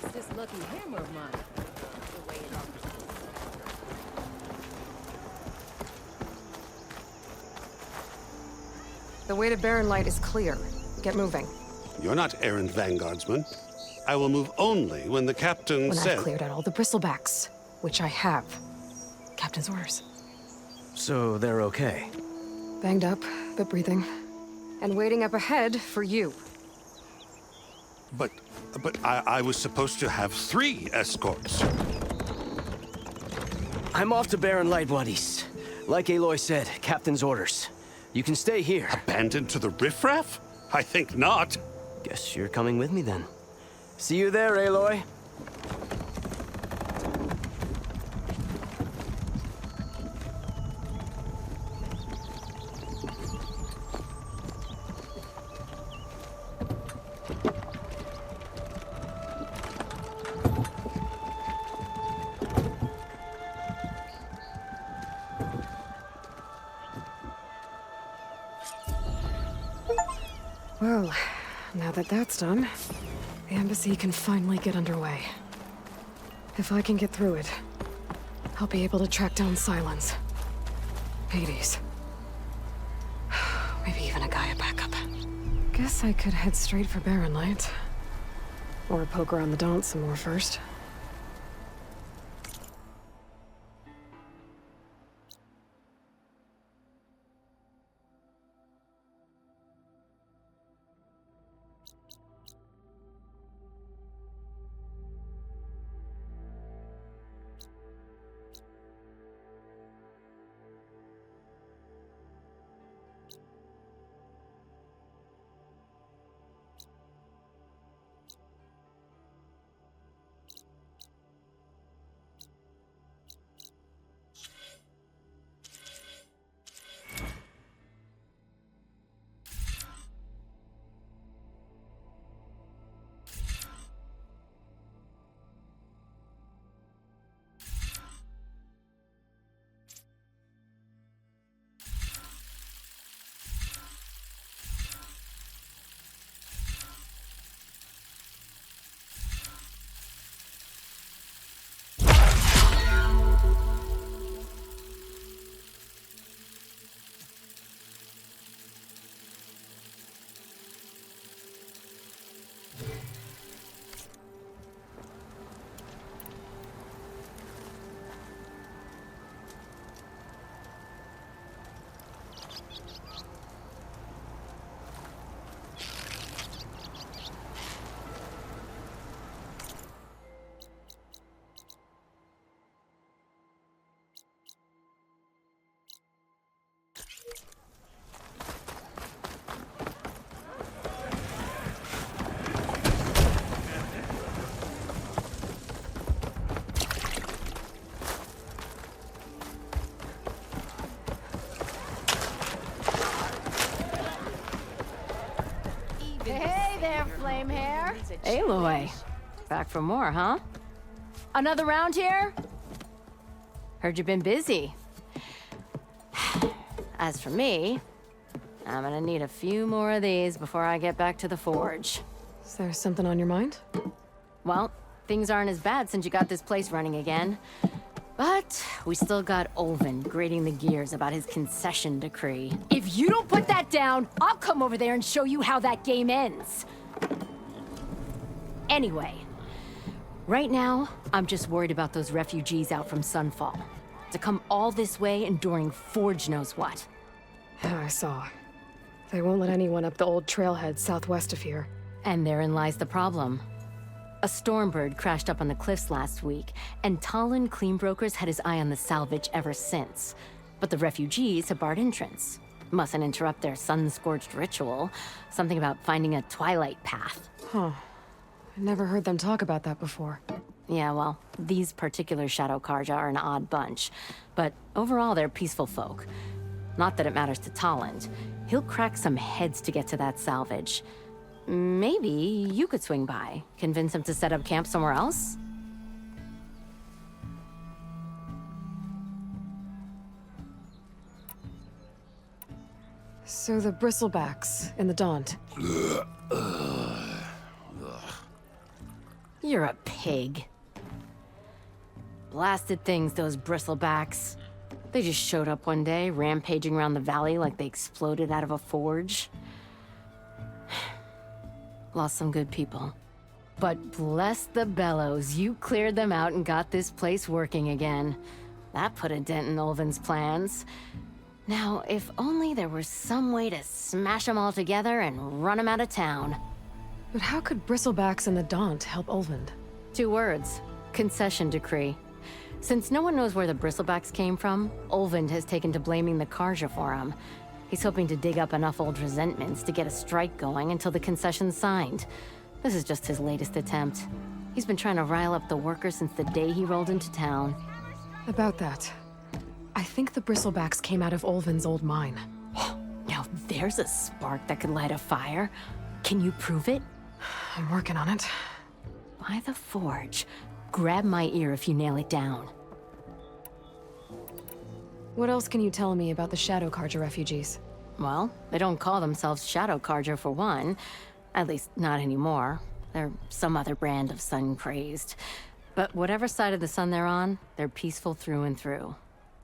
What's this lucky hammer of mine? The way it offers. The way to Barren Light is clear. Get moving. You're not errant vanguardsman. I will move only when the captain When says... I've cleared out all the bristlebacks, which I have. Captain's orders. So they're okay? Banged up, but breathing. And waiting up ahead for you. But I was supposed to have 3 escorts. I'm off to Barren Light, Wadis. Like Aloy said, Captain's orders. You can stay here. Abandoned to the riffraff? I think not. Guess you're coming with me then. See you there, Aloy. Well, now that that's done, the embassy can finally get underway. If I can get through it, I'll be able to track down Silence. Hades. Maybe even a Gaia backup. Guess I could head straight for Barren Light. Or poke around the Daunt some more first. Hey there, flame hair. Aloy. Back for more, huh? Another round here? Heard you've been busy. As for me, I'm gonna need a few more of these before I get back to the forge. Is there something on your mind? Well, things aren't as bad since you got this place running again. But we still got Olvin grating the gears about his concession decree. If you don't put that down, I'll come over there and show you how that game ends. Anyway, right now, I'm just worried about those refugees out from Sunfall. To come all this way enduring Forge knows what. Yeah, I saw. They won't let anyone up the old trailhead southwest of here. And therein lies the problem. A Stormbird crashed up on the cliffs last week, and Talon Cleanbrokers had his eye on the salvage ever since. But the refugees have barred entrance. Mustn't interrupt their sun-scorched ritual. Something about finding a twilight path. Huh. I never heard them talk about that before. Yeah, well, these particular Shadow Karja are an odd bunch. But overall, they're peaceful folk. Not that it matters to Talon. He'll crack some heads to get to that salvage. Maybe you could swing by, convince him to set up camp somewhere else? So the bristlebacks in the Daunt. You're a pig. Blasted things, those bristlebacks. They just showed up one day, rampaging around the valley like they exploded out of a forge. Lost some good people. But bless the bellows, you cleared them out and got this place working again. That put a dent in Ulvin's plans. Now, if only there was some way to smash them all together and run them out of town. But how could Bristlebacks and the Daunt help Ulvund? 2 words. Concession decree. Since no one knows where the Bristlebacks came from, Ulvund has taken to blaming the Karja for them. He's hoping to dig up enough old resentments to get a strike going until the concession's signed. This is just his latest attempt. He's been trying to rile up the workers since the day he rolled into town. About that, I think the Bristlebacks came out of Ulvund's old mine. Now there's a spark that could light a fire. Can you prove it? I'm working on it. By the forge. Grab my ear if you nail it down. What else can you tell me about the Shadow Karja refugees? Well, they don't call themselves Shadow Karja for one. At least, not anymore. They're some other brand of sun-crazed. But whatever side of the sun they're on, they're peaceful through and through.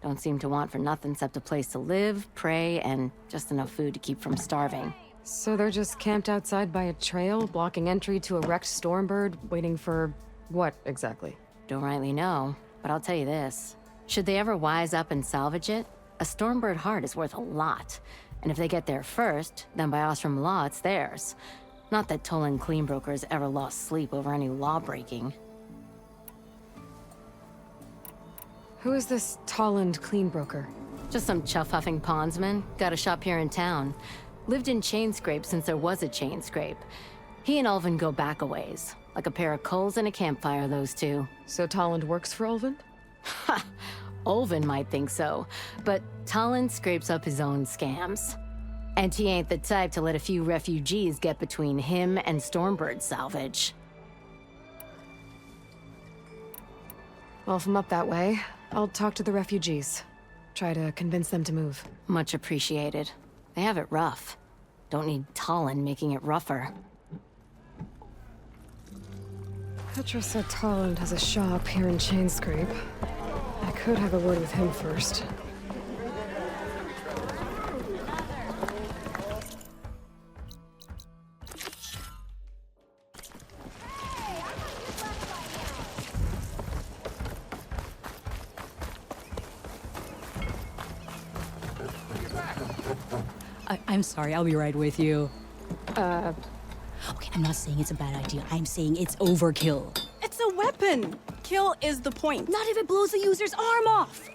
Don't seem to want for nothing except a place to live, pray, and just enough food to keep from starving. So they're just camped outside by a trail, blocking entry to a wrecked Stormbird, waiting for what exactly? Don't rightly know, but I'll tell you this. Should they ever wise up and salvage it, a Stormbird heart is worth a lot. And if they get there first, then by Ostrom law, it's theirs. Not that Tolan Cleanbrokers ever lost sleep over any law-breaking. Who is this Tolland Cleanbroker? Just some chuff-huffing pondsman. Got a shop here in town. Lived in Chainscrape since there was a Chainscrape. He and Ulvin go back a ways. Like a pair of coals and a campfire, those two. So Tolland works for Ulvund? Ha! Ulvin might think so, but Tolland scrapes up his own scams. And he ain't the type to let a few refugees get between him and Stormbird salvage. Well, if I'm up that way, I'll talk to the refugees. Try to convince them to move. Much appreciated. They have it rough. Don't need Tolland making it rougher. Petra said Tolland has a shop here in Chainscrape. I could have a word with him first. I'm sorry, I'll be right with you. Okay, I'm not saying it's a bad idea. I'm saying it's overkill. It's a weapon. Kill is the point. Not if it blows the user's arm off.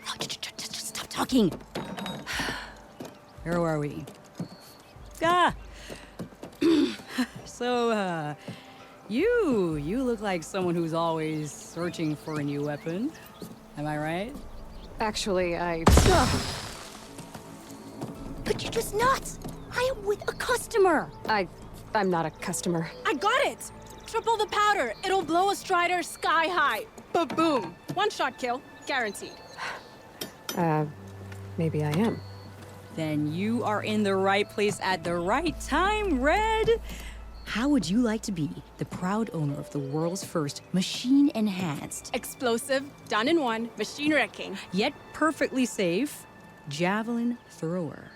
Oh, just stop talking. Where are we? So, you look like someone who's always searching for a new weapon. Am I right? Actually, But you're just nuts. I am with a customer. I'm not a customer. I got it. Triple the powder. It'll blow a Strider sky high. Ba-boom. One shot kill. Guaranteed. Maybe I am. Then you are in the right place at the right time, Red. How would you like to be the proud owner of the world's first machine-enhanced, Explosive, done in one, machine wrecking. Yet perfectly safe, javelin thrower.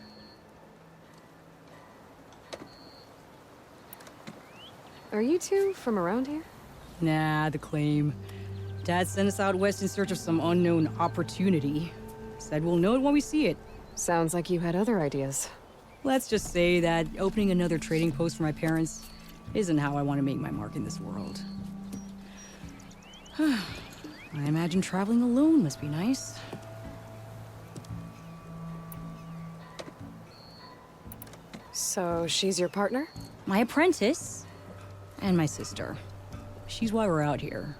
Are you two from around here? Nah, the claim. Dad sent us out west in search of some unknown opportunity. Said we'll know it when we see it. Sounds like you had other ideas. Let's just say that opening another trading post for my parents isn't how I want to make my mark in this world. I imagine traveling alone must be nice. So she's your partner? My apprentice and my sister. She's why we're out here.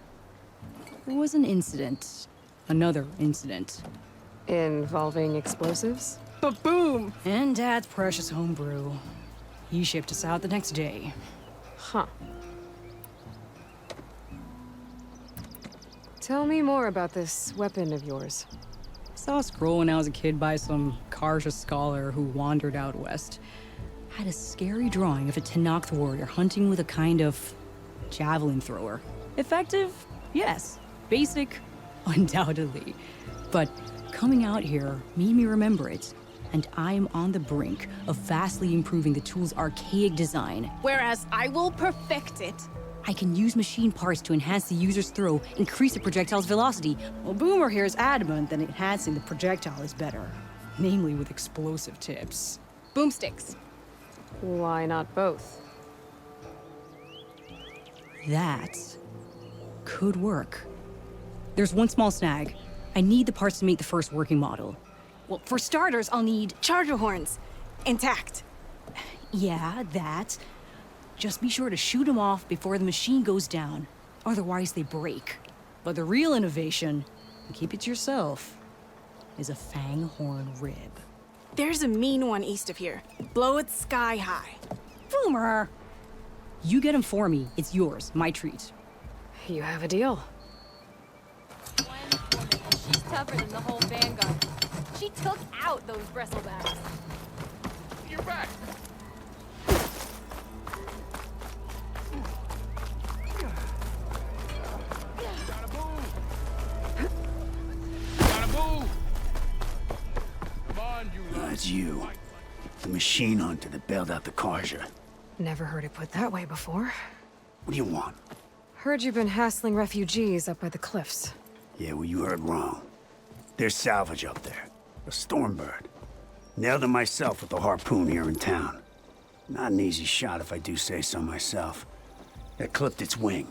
There was an incident. Another incident. Involving explosives? Ba-boom. And Dad's precious homebrew. He shipped us out the next day. Huh. Tell me more about this weapon of yours. Saw a scroll when I was a kid by some Karja scholar who wandered out west. Had a scary drawing of a Tenakth warrior hunting with a kind of javelin thrower. Effective? Yes. Basic? Undoubtedly. But coming out here made me remember it. And I am on the brink of vastly improving the tool's archaic design. Whereas I will perfect it. I can use machine parts to enhance the user's throw, increase the projectile's velocity. Well, Boomer here is adamant that enhancing the projectile is better. Namely with explosive tips. Boomsticks. Why not both? That could work. There's one small snag. I need the parts to make the first working model. Well, for starters, I'll need charger horns. Intact. Yeah, that. Just be sure to shoot them off before the machine goes down. Otherwise, they break. But the real innovation, and keep it to yourself, is a fang horn rib. There's a mean one east of here. Blow it sky high. Boomer! You get him for me. It's yours. My treat. You have a deal. She's tougher than the whole vanguard. She took out those bristlebacks. You're back. Gotta move. Gotta move. Come on, you. It's you. The machine hunter that bailed out the Karja. Never heard it put that way before. What do you want? Heard you've been hassling refugees up by the cliffs. Yeah, well, you heard wrong. There's salvage up there. A stormbird. Nailed him myself with a harpoon here in town. Not an easy shot if I do say so myself. It clipped its wing,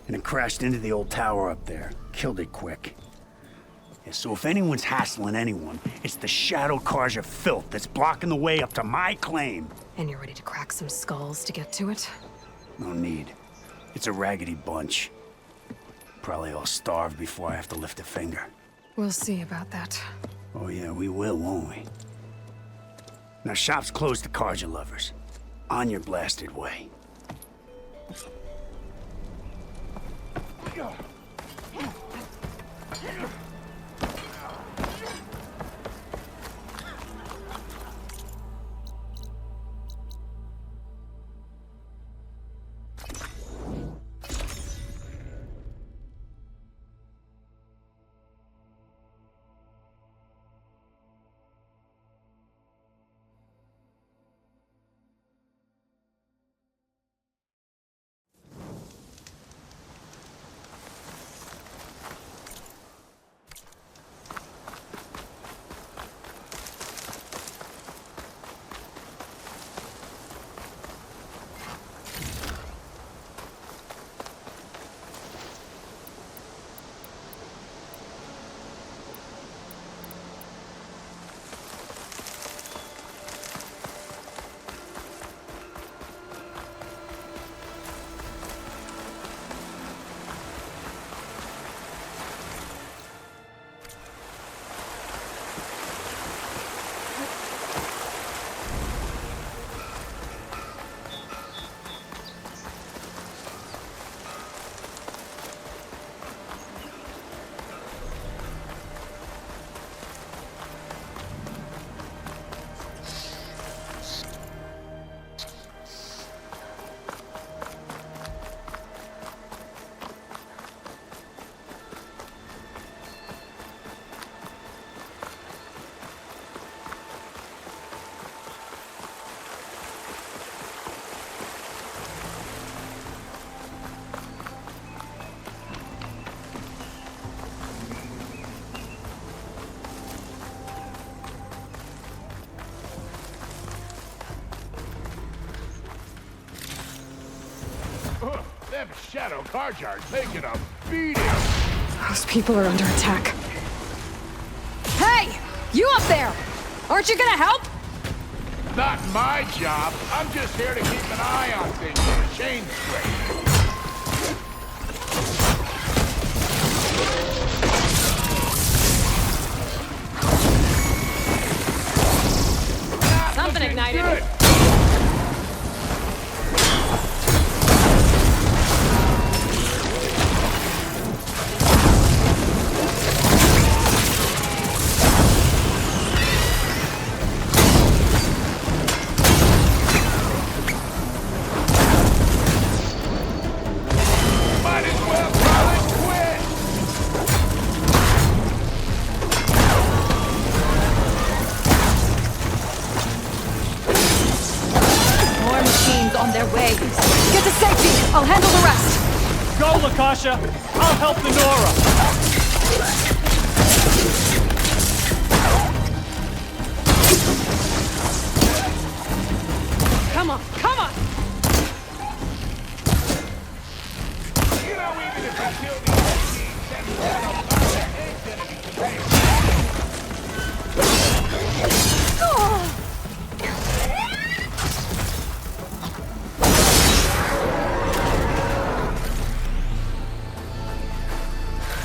and it crashed into the old tower up there. Killed it quick. Yeah, so if anyone's hassling anyone, it's the Shadow Karja filth that's blocking the way up to my claim. And you're ready to crack some skulls to get to it? No need. It's a raggedy bunch. Probably all starved before I have to lift a finger. We'll see about that. Oh yeah, we will, won't we? Now shop's closed to Karja lovers. On your blasted way. Them Shadow Karja are taking a beating. Those people are under attack. Hey! You up there! Aren't you gonna help? Not my job. I'm just here to keep an eye on things in the chain straight. Something ignited. Good. Go, Lakasha! I'll help the Nora! Come on, come on!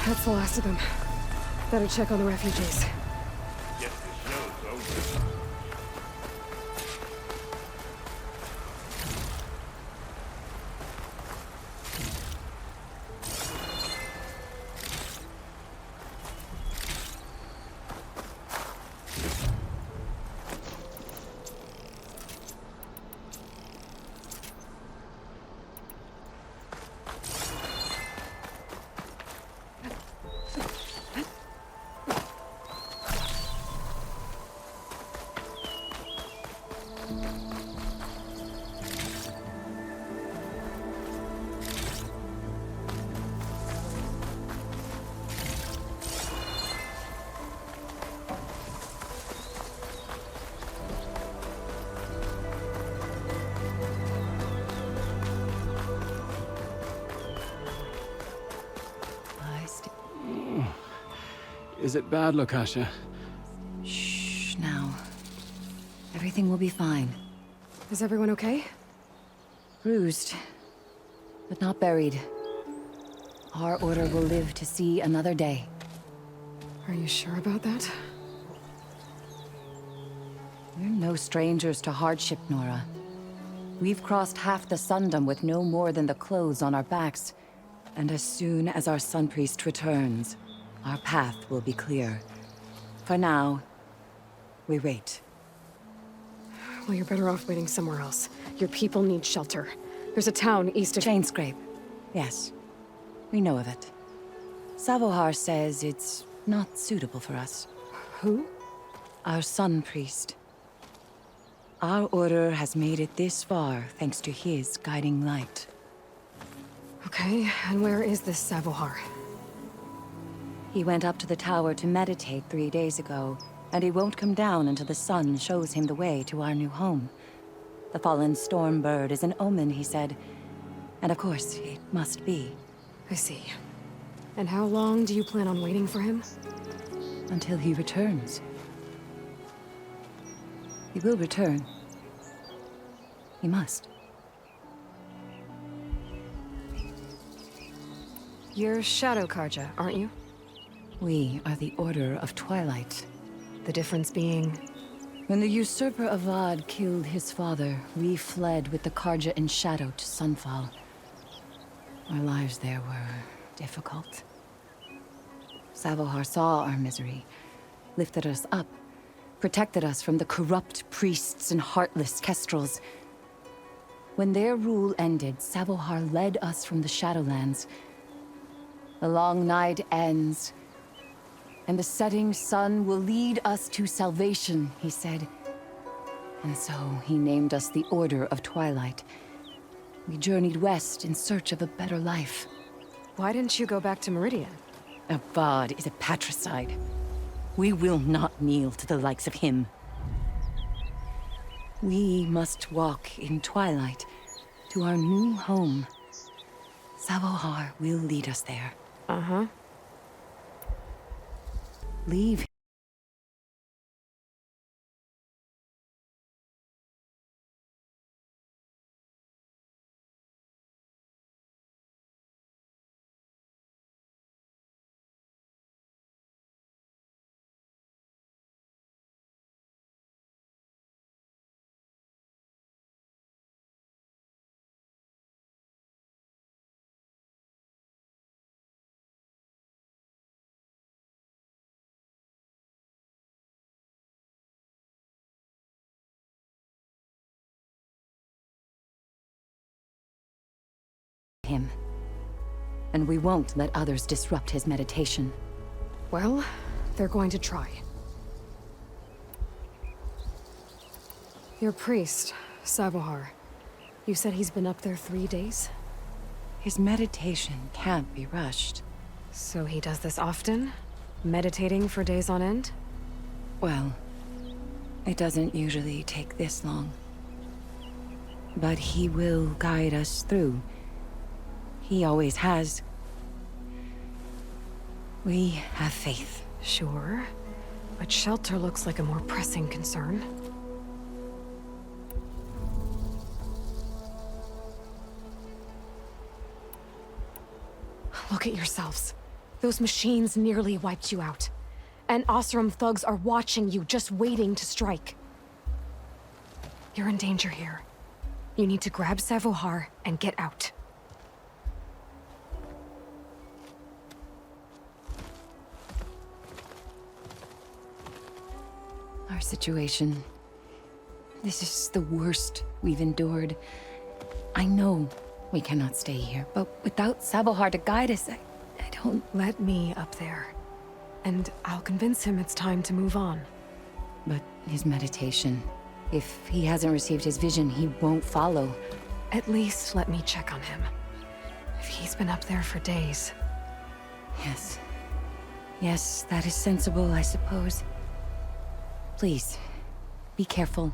That's the last of them. Better check on the refugees. Guess the show's over. Is it bad, Lakasha? Shh, now. Everything will be fine. Is everyone okay? Bruised, but not buried. Our order will live to see another day. Are you sure about that? We're no strangers to hardship, Nora. We've crossed half the Sundom with no more than the clothes on our backs. And as soon as our Sun Priest returns, our path will be clear. For now, we wait. Well, you're better off waiting somewhere else. Your people need shelter. There's a town east of... Chainscrape. Yes. We know of it. Savohar says it's not suitable for us. Who? Our Sun Priest. Our order has made it this far thanks to his guiding light. Okay, and where is this Savohar? He went up to the tower to meditate 3 days ago, and he won't come down until the sun shows him the way to our new home. The fallen storm bird is an omen, he said. And of course, it must be. I see. And how long do you plan on waiting for him? Until he returns. He will return. He must. You're Shadow Karja, aren't you? We are the Order of Twilight. The difference being... When the usurper Avad killed his father, we fled with the Karja in shadow to Sunfall. Our lives there were difficult. Savohar saw our misery, lifted us up, protected us from the corrupt priests and heartless kestrels. When their rule ended, Savohar led us from the Shadowlands. The long night ends, and the setting sun will lead us to salvation, he said. And so he named us the Order of Twilight. We journeyed west in search of a better life. Why didn't you go back to Meridian? Avad is a patricide. We will not kneel to the likes of him. We must walk in twilight to our new home. Savohar will lead us there. Uh-huh. Leave him. And we won't let others disrupt his meditation. Well, they're going to try. Your priest, Savohar. You said he's been up there 3 days? His meditation can't be rushed. So he does this often? Meditating for days on end? Well, it doesn't usually take this long. But he will guide us through. He always has. We have faith. Sure. But shelter looks like a more pressing concern. Look at yourselves. Those machines nearly wiped you out. And Osram thugs are watching you, just waiting to strike. You're in danger here. You need to grab Savohar and get out. Our situation. This is the worst we've endured. I know we cannot stay here, but without Savohar to guide us, I don't... Let me up there. And I'll convince him it's time to move on. But his meditation... If he hasn't received his vision, he won't follow. At least let me check on him. If he's been up there for days. Yes. Yes, that is sensible, I suppose. Please, be careful.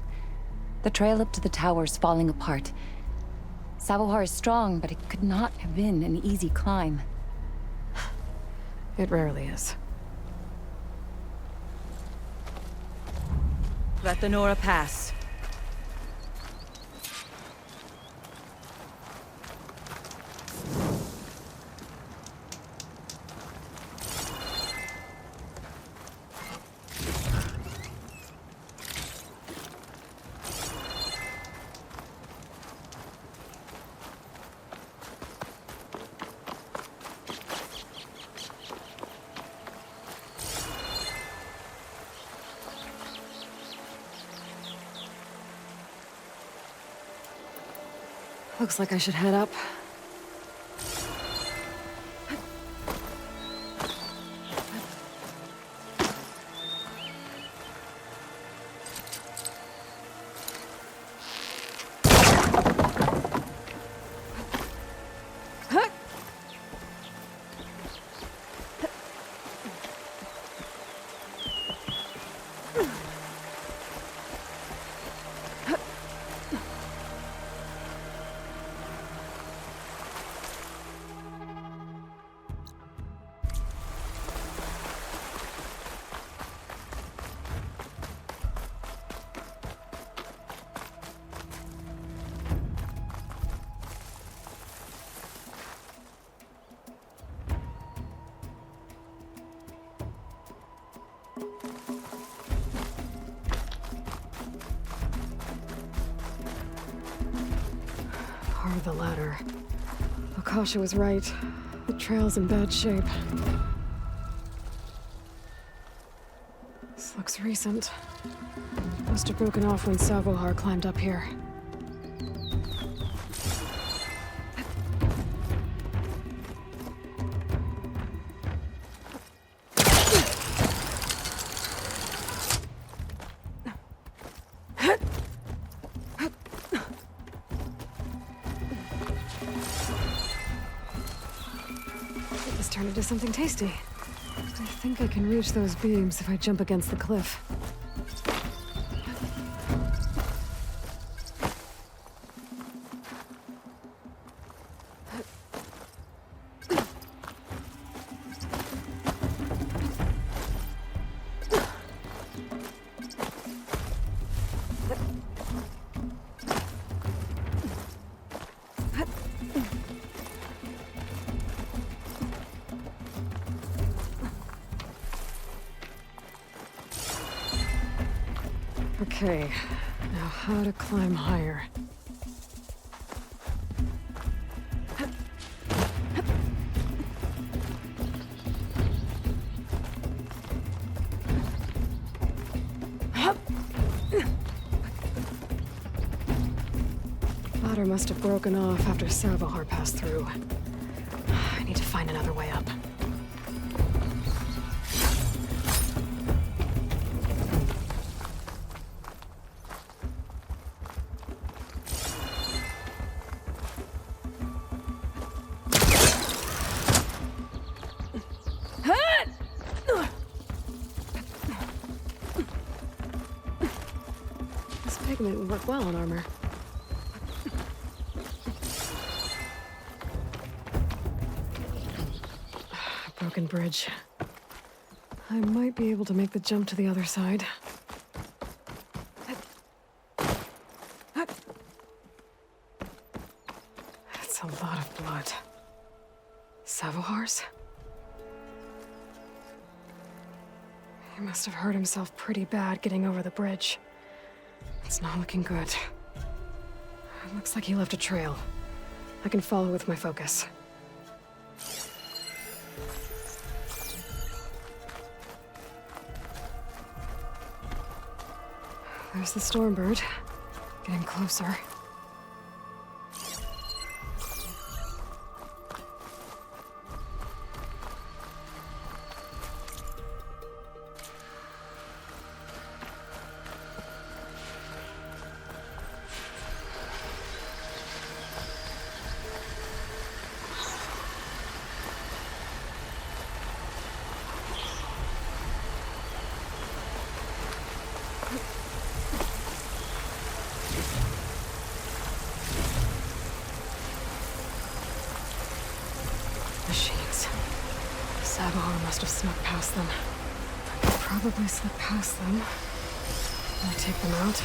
The trail up to the tower's falling apart. Savohar is strong, but it could not have been an easy climb. It rarely is. Let the Nora pass. Looks like I should head up. Part of the ladder. Akasha was right. The trail's in bad shape. This looks recent. Must have broken off when Savohar climbed up here. This turned into something tasty. I think I can reach those beams if I jump against the cliff. Okay, now how to climb higher. Ladder must have broken off after Savohar passed through. I need to find another way up. It would work well on armor. Broken bridge. I might be able to make the jump to the other side. That's a lot of blood. Savohars? He must have hurt himself pretty bad getting over the bridge. It's not looking good. It looks like he left a trail. I can follow with my focus. There's the Stormbird. Getting closer. Machines. Savohar must have snuck past them. I could probably slip past them. And take them out.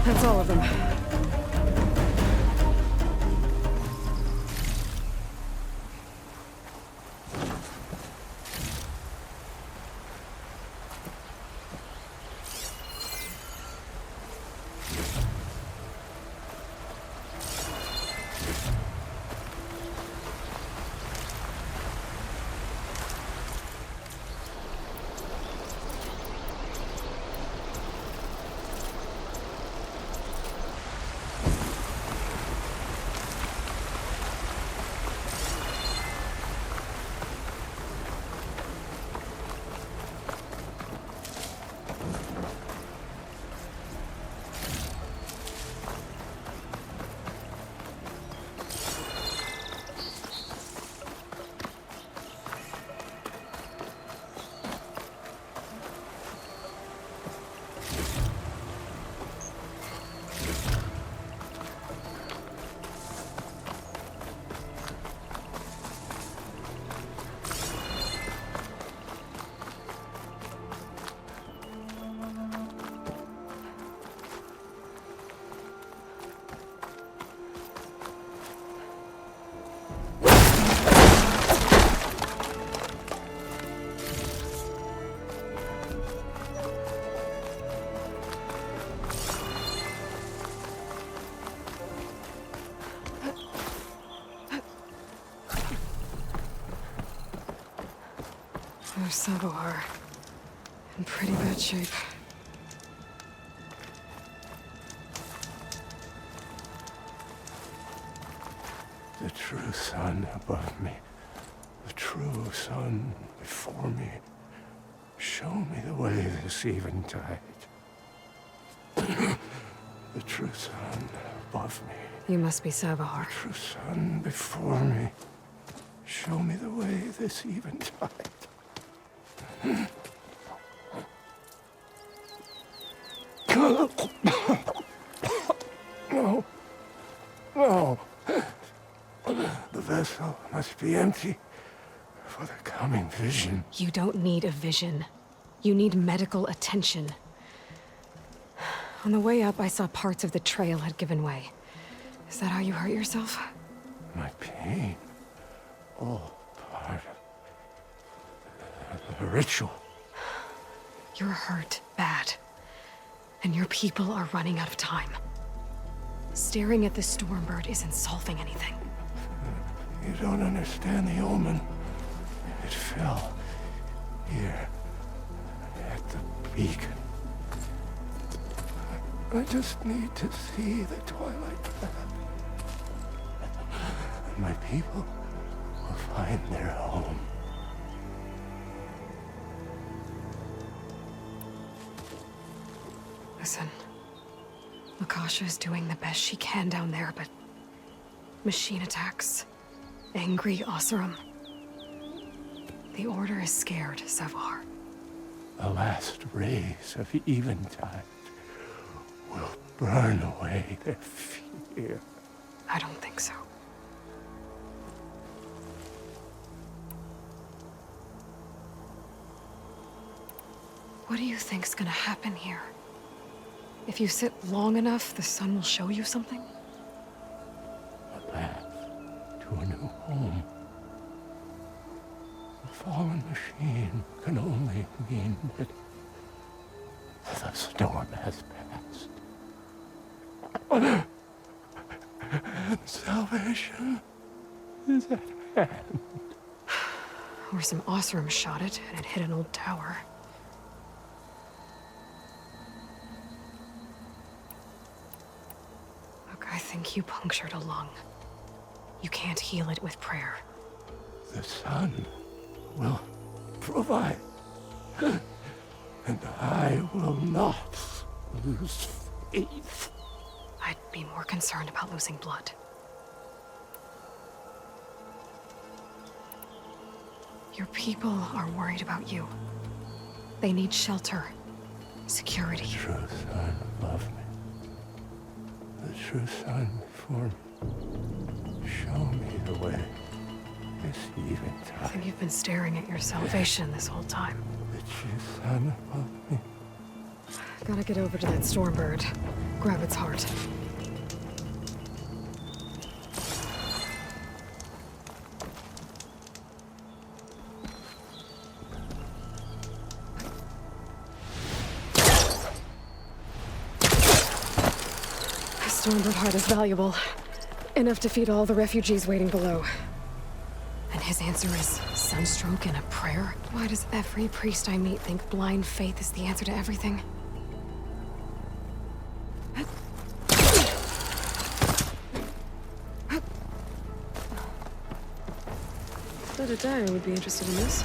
That's all of them. There's Savohar. In pretty bad shape. The true sun above me, the true sun before me. Show me the way this eventide. The true sun above me, You must be Savohar. the true sun before me. Show me the way this eventide. No. No. The vessel must be empty for the coming vision. You don't need a vision. You need medical attention. On the way up, I saw parts of the trail had given way. Is that how you hurt yourself? My pain, all part of the ritual. You're hurt bad. And your people are running out of time. Staring at the Stormbird isn't solving anything. You don't understand the omen. It fell here at the beacon. I just need to see the twilight path. And my people will find their home. Listen. Makasha is doing the best she can down there, but... machine attacks. Angry Oseram. The Order is scared, Savohar. The last rays of eventide will burn away their fear. I don't think so. What do you think's gonna happen here? If you sit long enough, the sun will show you something? A path to a new home. The fallen machine can only mean that the storm has passed. And salvation is at hand. Or some Oseram shot it, and it hit an old tower. Look, I think you punctured a lung. You can't heal it with prayer. The sun will provide. And I will not lose faith. I'd be more concerned about losing blood. Your people are worried about you. They need shelter, security. The true sun above me. The true sun before me. Show me the way. This I eventide. think you've been staring at your salvation this whole time. The true sun above me. Gotta get over to that Stormbird. Grab its heart. The Stormbird heart is valuable. Enough to feed all the refugees waiting below. And his answer is sunstroke and a prayer? Why does every priest I meet think blind faith is the answer to everything? Bet a dyer would be interested in this.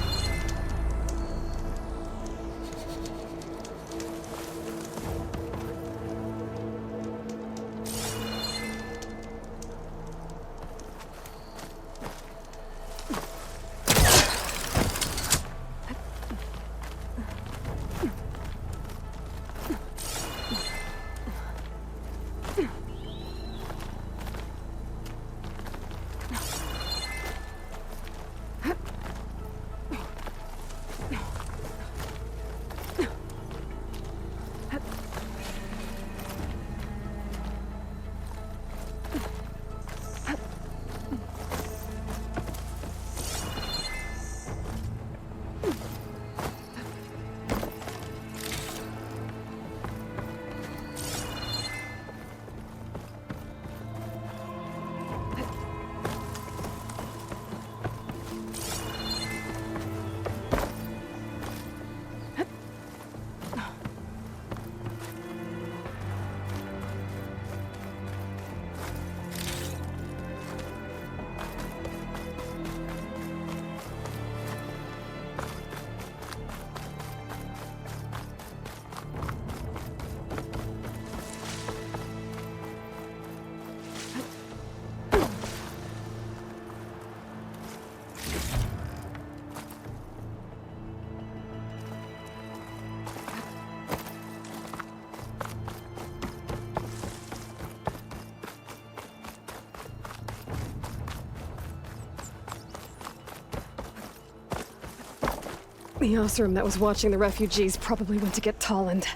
The Osram that was watching the refugees probably went to get Tolland.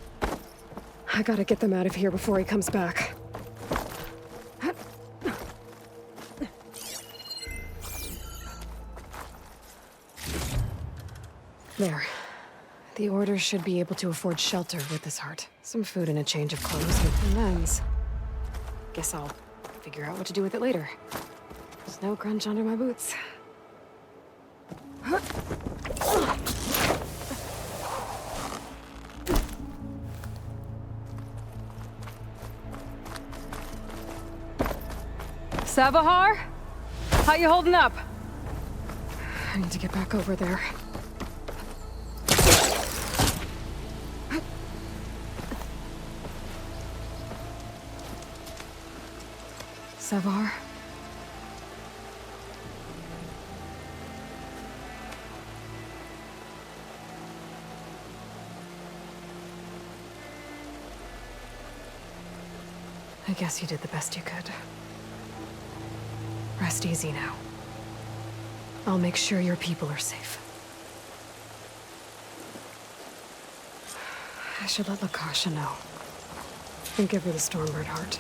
I gotta get them out of here before he comes back. There. The Order should be able to afford shelter with this heart. Some food and a change of clothes and ends. Guess I'll figure out what to do with it later. There's no crunch under my boots. Savahar? How you holding up? I need to get back over there. Savahar? I guess you did the best you could. Rest easy now. I'll make sure your people are safe. I should let Lakasha know. And give her the Stormbird heart.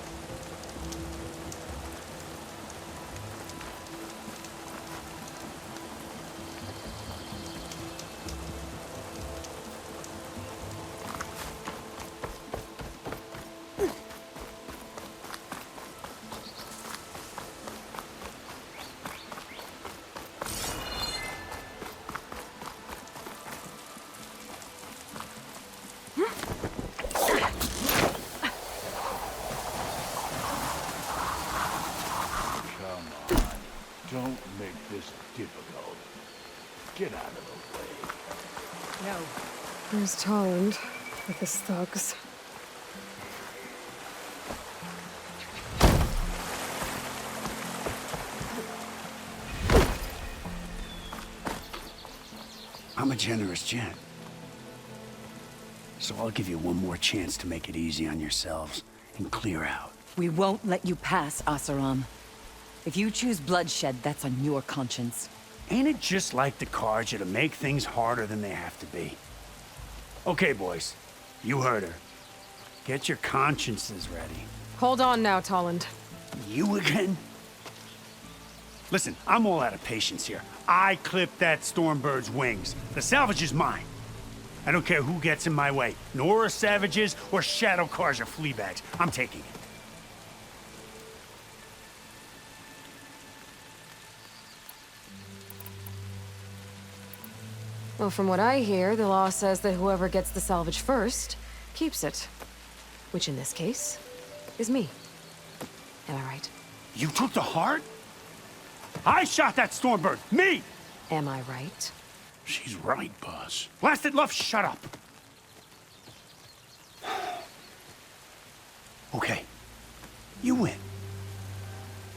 Don't make this difficult. Get out of the way. No. There's Tolland with his thugs. I'm a generous gent. So I'll give you one more chance to make it easy on yourselves and clear out. We won't let you pass, Asaram. If you choose bloodshed, that's on your conscience. Ain't it just like the Karja to make things harder than they have to be? Okay, boys. You heard her. Get your consciences ready. Hold on now, Tolland. You again? Listen, I'm all out of patience here. I clipped that Stormbird's wings. The salvage is mine. I don't care who gets in my way. Nora savages or Shadow Karja fleabags. I'm taking it. Well, from what I hear, the law says that whoever gets the salvage first keeps it. Which in this case is me. Am I right? You took the heart? I shot that Stormbird! Me! Am I right? She's right, boss. Blasted love, shut up! Okay. You win.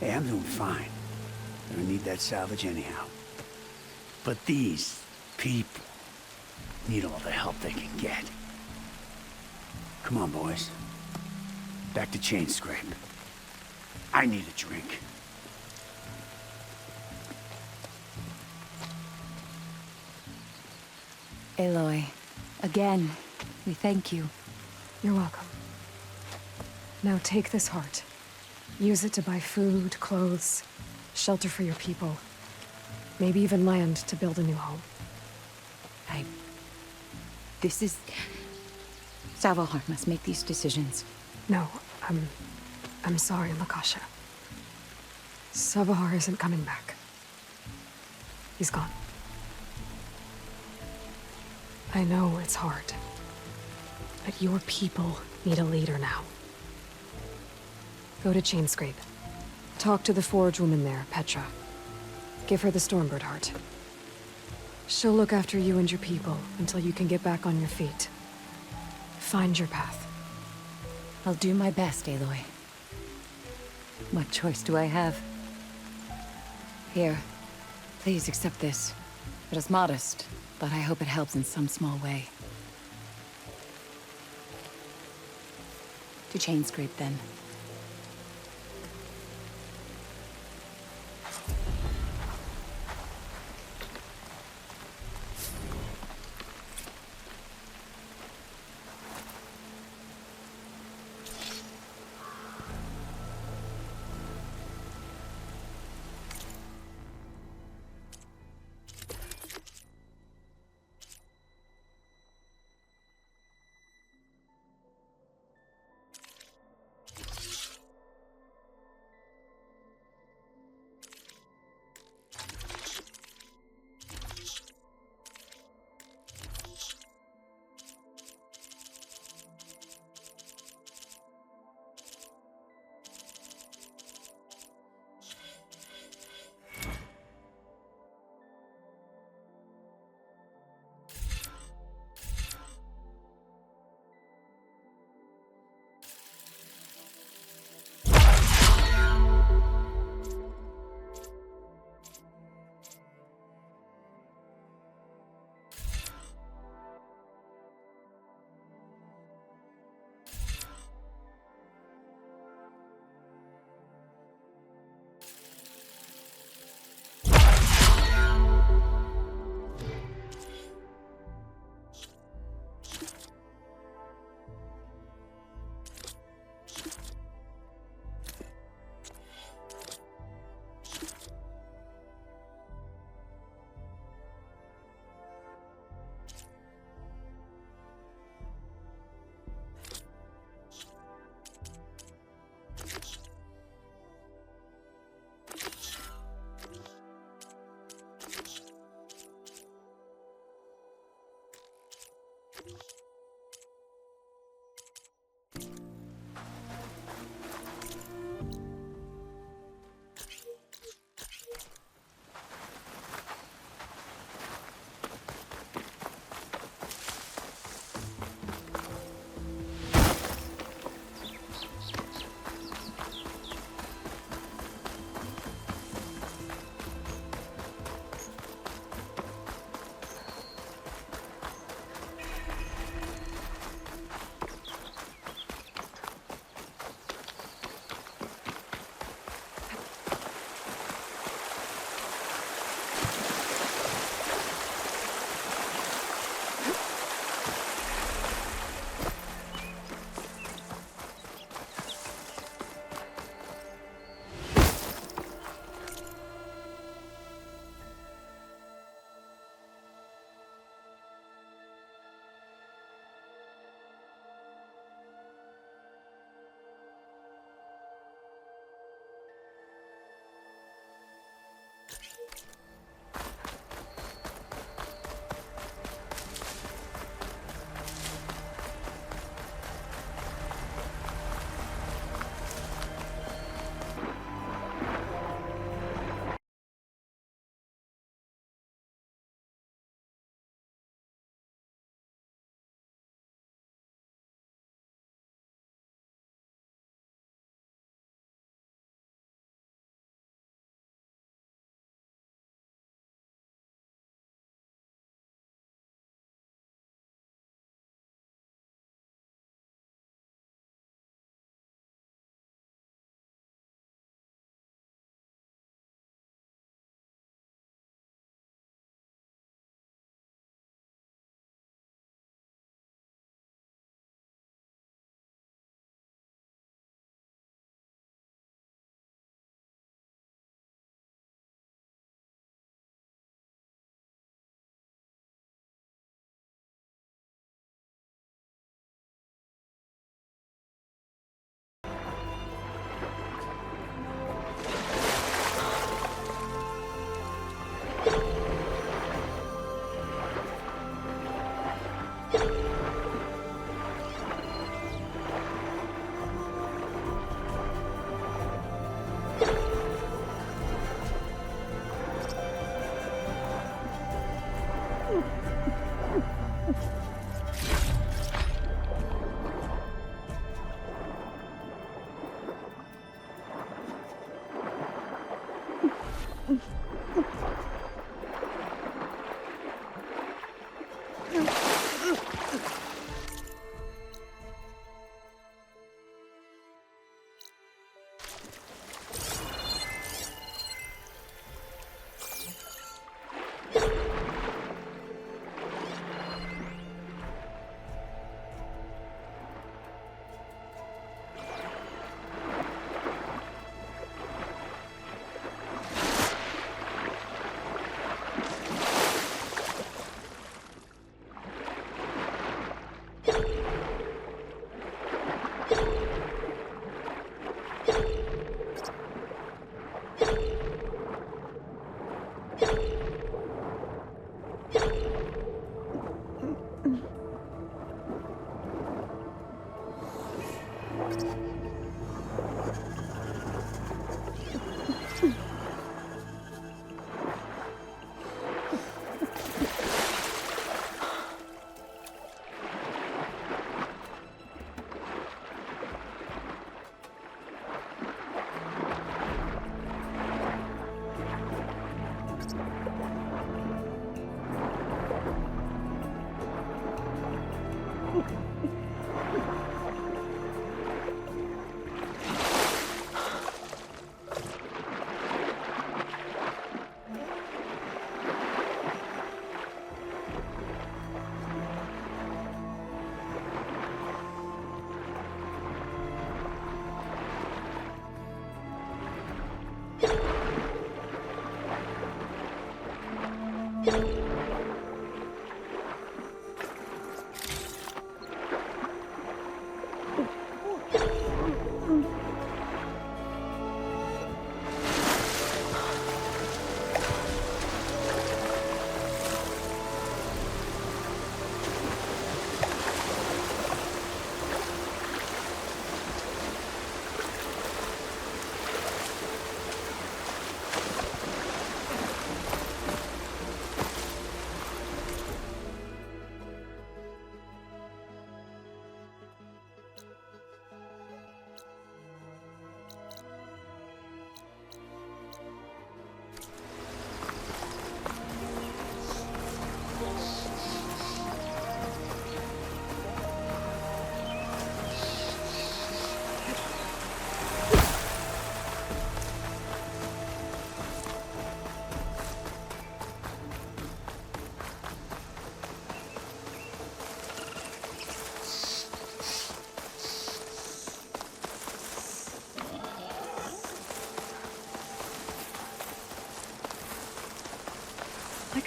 Hey, I'm doing fine. I don't need that salvage anyhow. But these people need all the help they can get. Come on, boys. Back to Chain Scrape. I need a drink. Aloy, again, we thank you. You're welcome. Now take this heart. Use it to buy food, clothes, shelter for your people. Maybe even land to build a new home. This is... Savahar must make these decisions. No, I'm sorry, Lakasha. Savahar isn't coming back. He's gone. I know it's hard, but your people need a leader now. Go to Chainscrape. Talk to the forge woman there, Petra. Give her the Stormbird heart. She'll look after you and your people until you can get back on your feet. Find your path. I'll do my best, Aloy. What choice do I have? Here, please accept this. It is modest, but I hope it helps in some small way. To Chainscrape, then.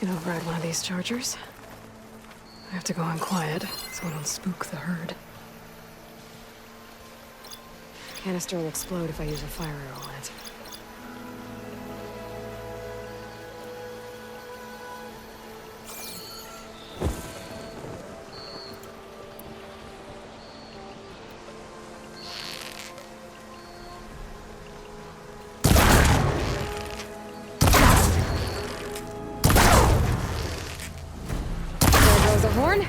can override one of these chargers. I have to go in quiet, so I don't spook the herd. Canister will explode if I use a fire arrow on it. There goes a horn.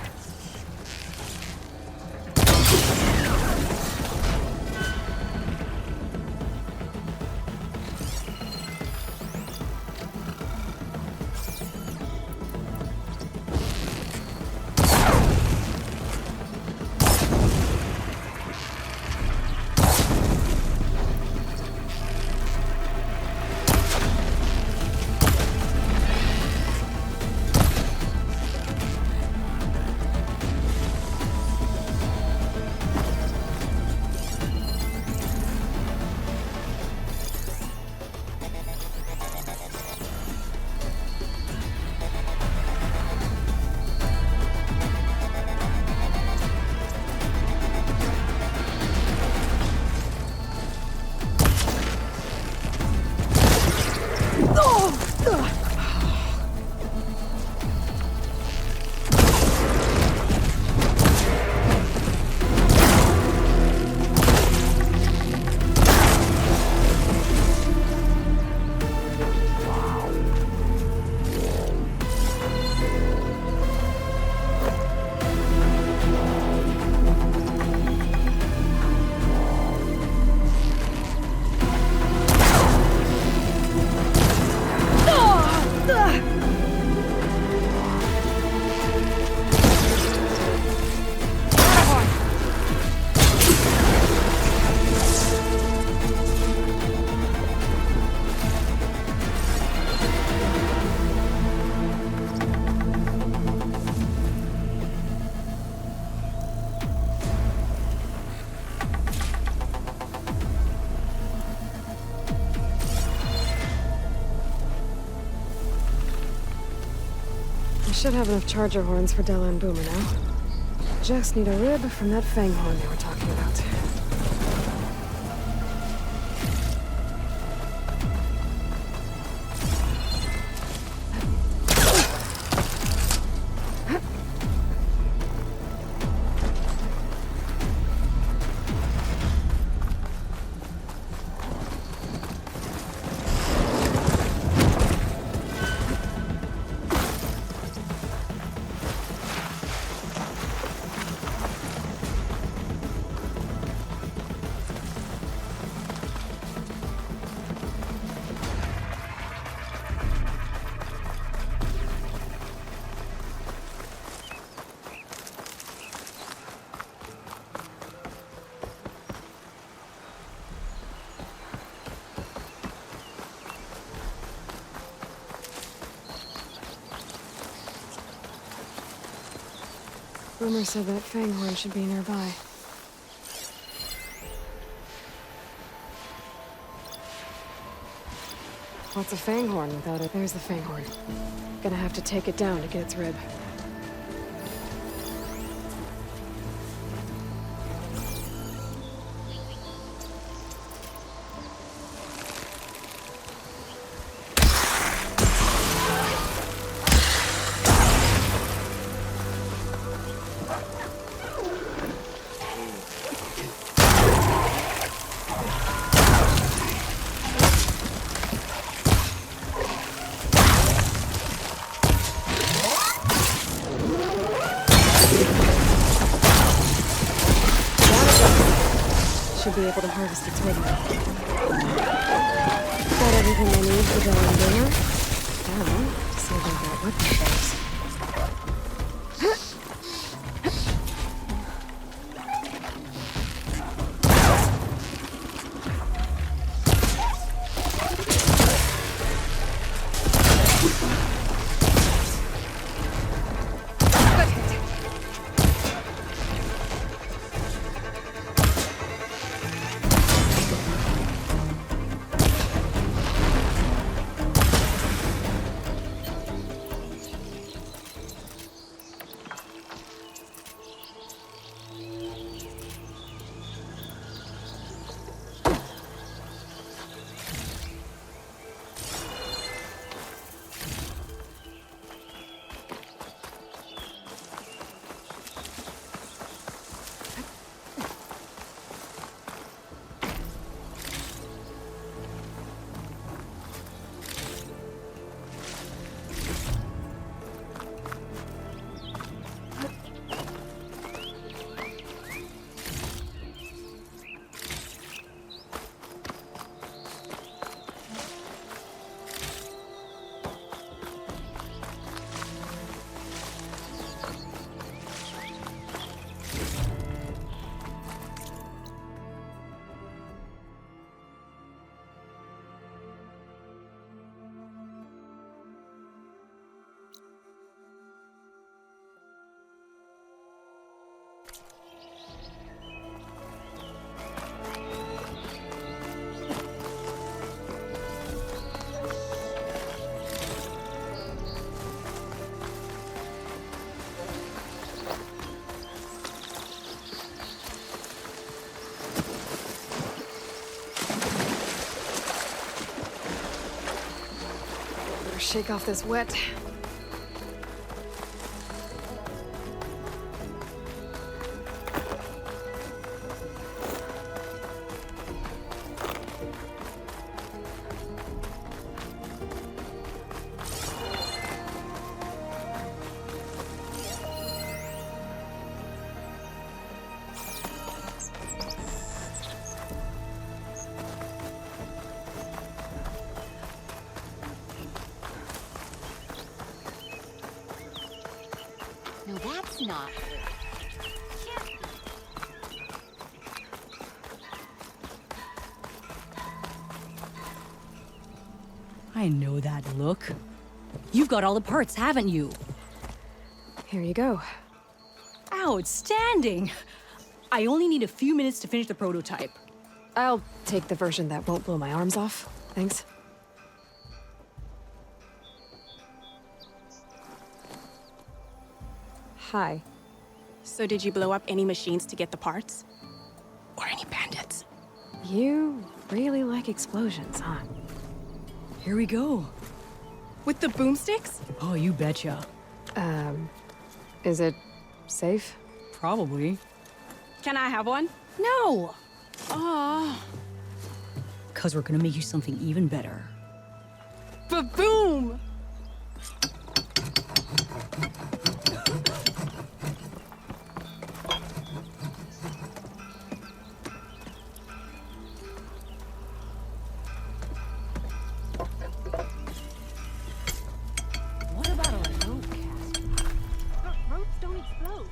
I should have enough charger horns for Della and Boomer now. Just need a rib from that fang horn they were talking about. Boomer said that fang horn should be nearby. What's a fang horn without it? There's the fang horn. Gonna have to take it down to get its rib. Should be able to harvest its rib. Got everything I need for Della and Boomer. Now, see about that weapon phase. shake off this wet. No, that's not. I know that look. You've got all the parts, haven't you? Here you go. Outstanding! I only need a few minutes to finish the prototype. I'll take the version that won't blow my arms off. Thanks. Hi. So did you blow up any machines to get the parts? Or any bandits? You really like explosions, huh? Here we go. With the boomsticks? Oh, you betcha. Is it safe? Probably. Can I have one? No! Aw. 'Cause we're gonna make you something even better. Ba-boom! What about a rope cast? Ropes don't explode.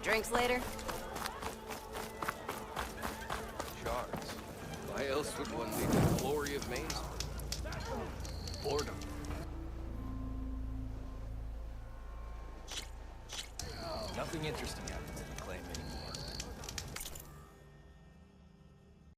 Drinks later? Shards. Why else would one need the glory of Maine? Boredom. Nothing interesting happened.